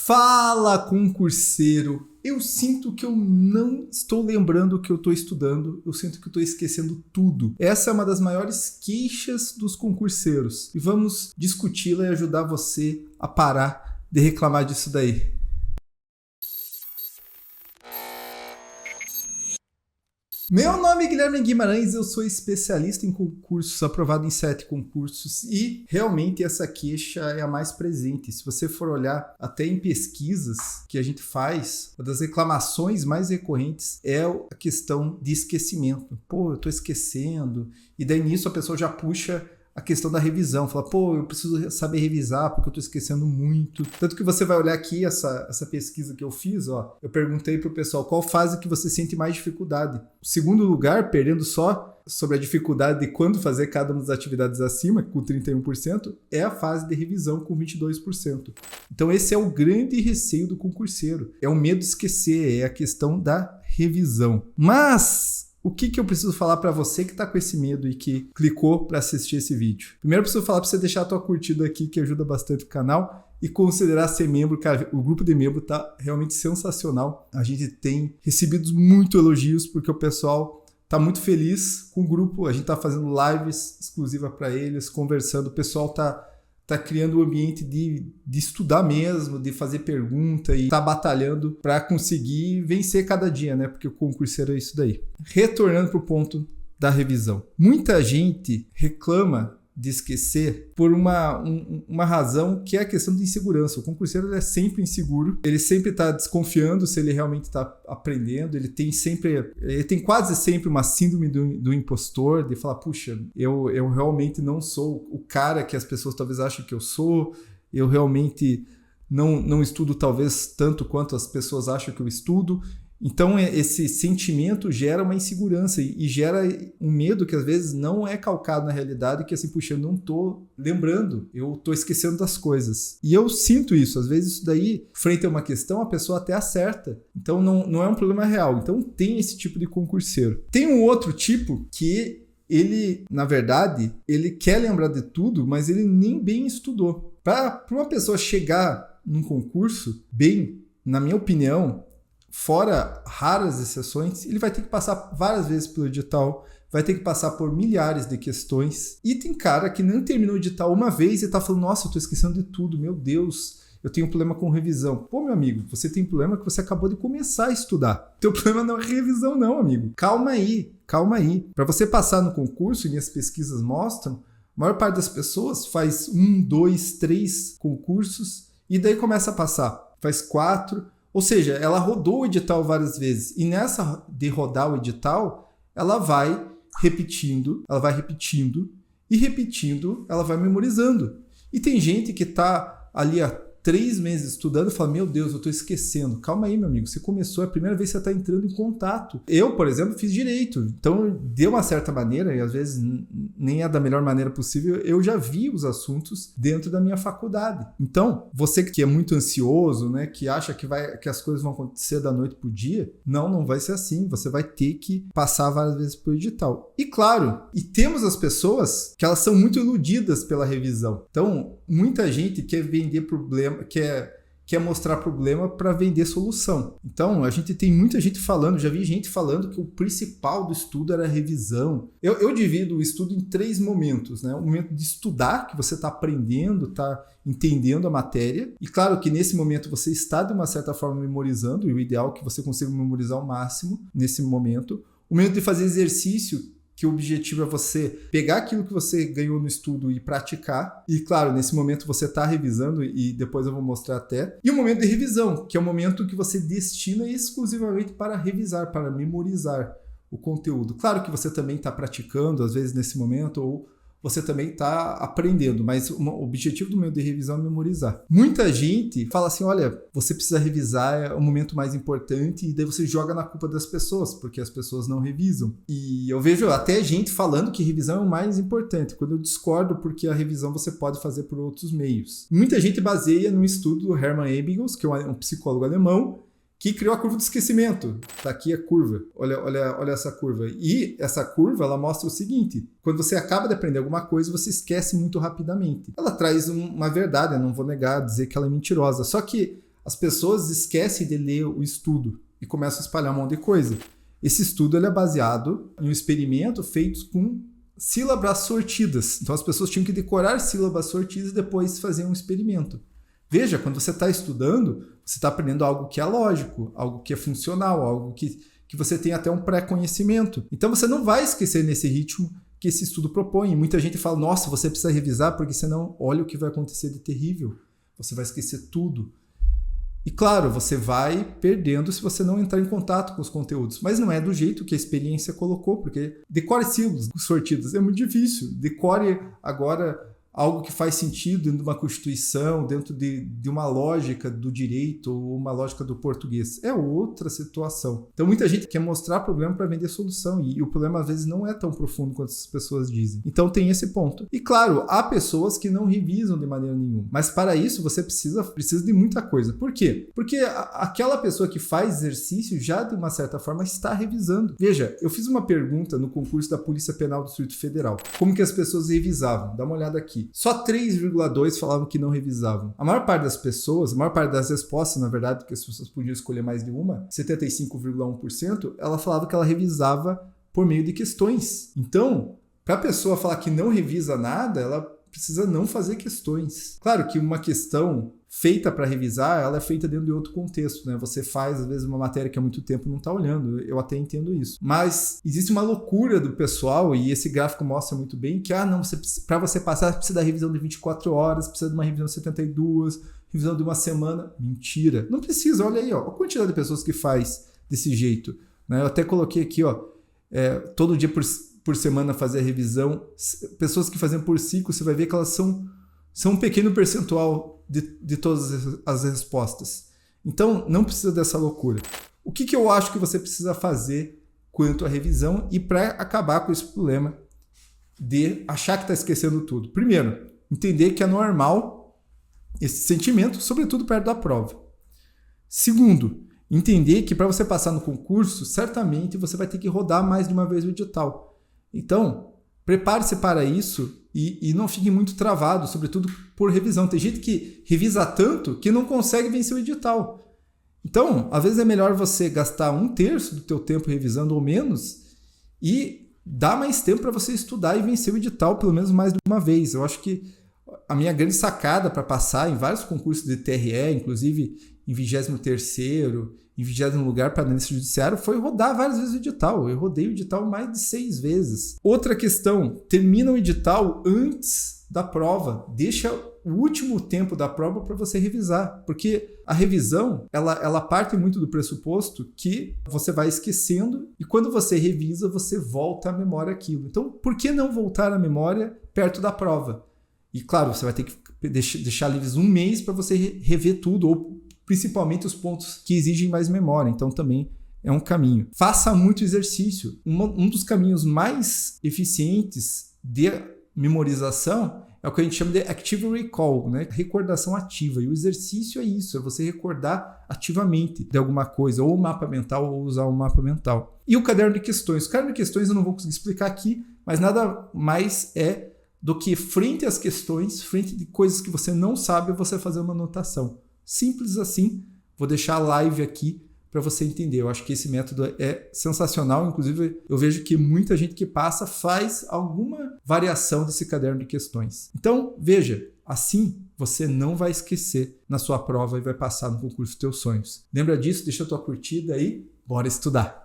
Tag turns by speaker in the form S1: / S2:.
S1: Fala, concurseiro! Eu sinto que eu não estou lembrando o que eu estou estudando, eu sinto que eu estou esquecendo tudo. Essa é uma das maiores queixas dos concurseiros e vamos discuti-la e ajudar você a parar de reclamar disso daí. Meu nome é Guilherme Guimarães, eu sou especialista em concursos, aprovado em 7 concursos e realmente essa queixa é a mais presente. Se você for olhar até em pesquisas que a gente faz, uma das reclamações mais recorrentes é a questão de esquecimento. Pô, eu tô esquecendo. E daí nisso a pessoa já puxa a questão da revisão, fala, pô, eu preciso saber revisar porque eu tô esquecendo muito. Tanto que você vai olhar aqui essa pesquisa que eu fiz, ó, eu perguntei pro pessoal qual fase que você sente mais dificuldade. O segundo lugar, perdendo só sobre a dificuldade de quando fazer cada uma das atividades acima, com 31%, é a fase de revisão com 22%. Então esse é o grande receio do concurseiro, é o medo de esquecer, é a questão da revisão. Mas o que eu preciso falar para você que está com esse medo e que clicou para assistir esse vídeo? Primeiro eu preciso falar para você deixar a tua curtida aqui, que ajuda bastante o canal, e considerar ser membro. Cara, o grupo de membro tá realmente sensacional. A gente tem recebido muito elogios porque o pessoal tá muito feliz com o grupo. A gente tá fazendo lives exclusivas para eles, conversando. O pessoal tá criando um ambiente de estudar mesmo, de fazer pergunta e tá batalhando para conseguir vencer cada dia, né? Porque o concurseiro é isso daí. Retornando pro ponto da revisão. Muita gente reclama de esquecer por uma razão que é a questão de insegurança. O concurseiro ele é sempre inseguro, ele sempre está desconfiando se ele realmente está aprendendo, ele tem quase sempre uma síndrome do impostor, de falar, puxa, eu realmente não sou o cara que as pessoas talvez achem que eu sou, eu realmente não estudo talvez tanto quanto as pessoas acham que eu estudo. Então esse sentimento gera uma insegurança e gera um medo que às vezes não é calcado na realidade, que assim, puxa, eu não tô lembrando, eu tô esquecendo das coisas. E eu sinto isso, às vezes isso daí, frente a uma questão, a pessoa até acerta. Então não é um problema real. Então tem esse tipo de concurseiro. Tem um outro tipo que ele, na verdade, ele quer lembrar de tudo, mas ele nem bem estudou. Para uma pessoa chegar num concurso bem, na minha opinião, fora raras exceções, ele vai ter que passar várias vezes pelo edital, vai ter que passar por milhares de questões. E tem cara que não terminou o edital uma vez e tá falando, nossa, eu tô esquecendo de tudo, meu Deus, eu tenho um problema com revisão. Pô, meu amigo, você tem problema que você acabou de começar a estudar. Teu problema não é revisão não, amigo. Calma aí. Para você passar no concurso, e minhas pesquisas mostram, a maior parte das pessoas faz 1, 2, 3 concursos e daí começa a passar. Faz 4. Ou seja, ela rodou o edital várias vezes e nessa de rodar o edital, ela vai repetindo, e repetindo, ela vai memorizando. E tem gente que está ali há 3 meses estudando e fala, meu Deus, eu estou esquecendo. Calma aí, meu amigo, você começou, é a primeira vez que você está entrando em contato. Eu, por exemplo, fiz direito, então de uma certa maneira, e às vezes nem é da melhor maneira possível, eu já vi os assuntos dentro da minha faculdade. Então, você que é muito ansioso, né, que acha que as coisas vão acontecer da noite pro dia, não vai ser assim, você vai ter que passar várias vezes por edital. E claro, temos as pessoas que elas são muito iludidas pela revisão. Então, muita gente quer vender problema, quer mostrar problema para vender solução. Então, a gente tem muita gente falando, já vi gente falando que o principal do estudo era a revisão. Eu divido o estudo em 3 momentos, né? O momento de estudar, que você está aprendendo, está entendendo a matéria. E claro que nesse momento você está, de uma certa forma, memorizando, e o ideal é que você consiga memorizar ao máximo nesse momento. O momento de fazer exercício, que o objetivo é você pegar aquilo que você ganhou no estudo e praticar. E, claro, nesse momento você está revisando e depois eu vou mostrar até. E o momento de revisão, que é o momento que você destina exclusivamente para revisar, para memorizar o conteúdo. Claro que você também está praticando, às vezes, nesse momento, ou você também está aprendendo, mas o objetivo do momento de revisão é memorizar. Muita gente fala assim, olha, você precisa revisar, é o momento mais importante, e daí você joga na culpa das pessoas, porque as pessoas não revisam. E eu vejo até gente falando que revisão é o mais importante, quando eu discordo, porque a revisão você pode fazer por outros meios. Muita gente baseia no estudo do Hermann Ebbinghaus, que é um psicólogo alemão, que criou a curva do esquecimento. Tá aqui a curva. Olha essa curva. E essa curva, ela mostra o seguinte. Quando você acaba de aprender alguma coisa, você esquece muito rapidamente. Ela traz uma verdade, eu não vou negar, dizer que ela é mentirosa. Só que as pessoas esquecem de ler o estudo e começam a espalhar um monte de coisa. Esse estudo ele é baseado em um experimento feito com sílabas sortidas. Então as pessoas tinham que decorar sílabas sortidas e depois fazer um experimento. Veja, quando você está estudando, você está aprendendo algo que é lógico, algo que é funcional, algo que você tem até um pré-conhecimento. Então você não vai esquecer nesse ritmo que esse estudo propõe. Muita gente fala, nossa, você precisa revisar porque senão olha o que vai acontecer de terrível. Você vai esquecer tudo. E claro, você vai perdendo se você não entrar em contato com os conteúdos. Mas não é do jeito que a experiência colocou, porque decore sílabas sortidas é muito difícil. Decore agora algo que faz sentido dentro de uma constituição, dentro de uma lógica do direito ou uma lógica do português. É outra situação. Então muita gente quer mostrar problema para vender solução e o problema às vezes não é tão profundo quanto as pessoas dizem. Então tem esse ponto. E claro, há pessoas que não revisam de maneira nenhuma, mas para isso você precisa de muita coisa. Por quê? Porque aquela pessoa que faz exercício já de uma certa forma está revisando. Veja, eu fiz uma pergunta no concurso da Polícia Penal do Distrito Federal. Como que as pessoas revisavam? Dá uma olhada aqui. Só 3,2% falavam que não revisavam. A maior parte das pessoas, a maior parte das respostas, na verdade, porque as pessoas podiam escolher mais de uma, 75,1%, ela falava que ela revisava por meio de questões. Então, para a pessoa falar que não revisa nada, ela precisa não fazer questões. Claro que uma questão feita para revisar, ela é feita dentro de outro contexto, né? Você faz, às vezes, uma matéria que há muito tempo não está olhando. Eu até entendo isso. Mas existe uma loucura do pessoal, e esse gráfico mostra muito bem, que, para você passar, você precisa da revisão de 24 horas, precisa de uma revisão de 72, revisão de uma semana. Mentira. Não precisa, olha aí, ó, a quantidade de pessoas que faz desse jeito. Né? Eu até coloquei aqui, ó, todo dia por semana fazer a revisão. Pessoas que fazem por ciclo, você vai ver que elas são um pequeno percentual de todas as respostas. Então, não precisa dessa loucura. O que eu acho que você precisa fazer quanto à revisão e para acabar com esse problema de achar que está esquecendo tudo? Primeiro, entender que é normal esse sentimento, sobretudo perto da prova. Segundo, entender que para você passar no concurso, certamente você vai ter que rodar mais de uma vez o edital. Então, prepare-se para isso e não fique muito travado, sobretudo por revisão. Tem gente que revisa tanto que não consegue vencer o edital. Então, às vezes é melhor você gastar 1/3 do teu tempo revisando ou menos e dar mais tempo para você estudar e vencer o edital pelo menos mais de uma vez. Eu acho que a minha grande sacada para passar em vários concursos de TRE, inclusive em 23º, em 20º lugar para analista judiciário, foi rodar várias vezes o edital. Eu rodei o edital mais de 6 vezes. Outra questão, termina o edital antes da prova. Deixa o último tempo da prova para você revisar, porque a revisão, ela parte muito do pressuposto que você vai esquecendo e quando você revisa, você volta à memória aquilo. Então, por que não voltar à memória perto da prova? E claro, você vai ter que deixar livres 1 mês para você rever tudo, ou principalmente os pontos que exigem mais memória. Então também é um caminho. Faça muito exercício. Um dos caminhos mais eficientes de memorização é o que a gente chama de active recall, né? Recordação ativa. E o exercício é isso, é você recordar ativamente de alguma coisa, ou o mapa mental, ou usar o mapa mental. E o caderno de questões. O caderno de questões eu não vou conseguir explicar aqui, mas nada mais é do que frente às questões, frente de coisas que você não sabe, você fazer uma anotação. Simples assim. Vou deixar a live aqui para você entender. Eu acho que esse método é sensacional. Inclusive, eu vejo que muita gente que passa faz alguma variação desse caderno de questões. Então, veja, assim você não vai esquecer na sua prova e vai passar no concurso dos teus sonhos. Lembra disso? Deixa a tua curtida aí. Bora estudar!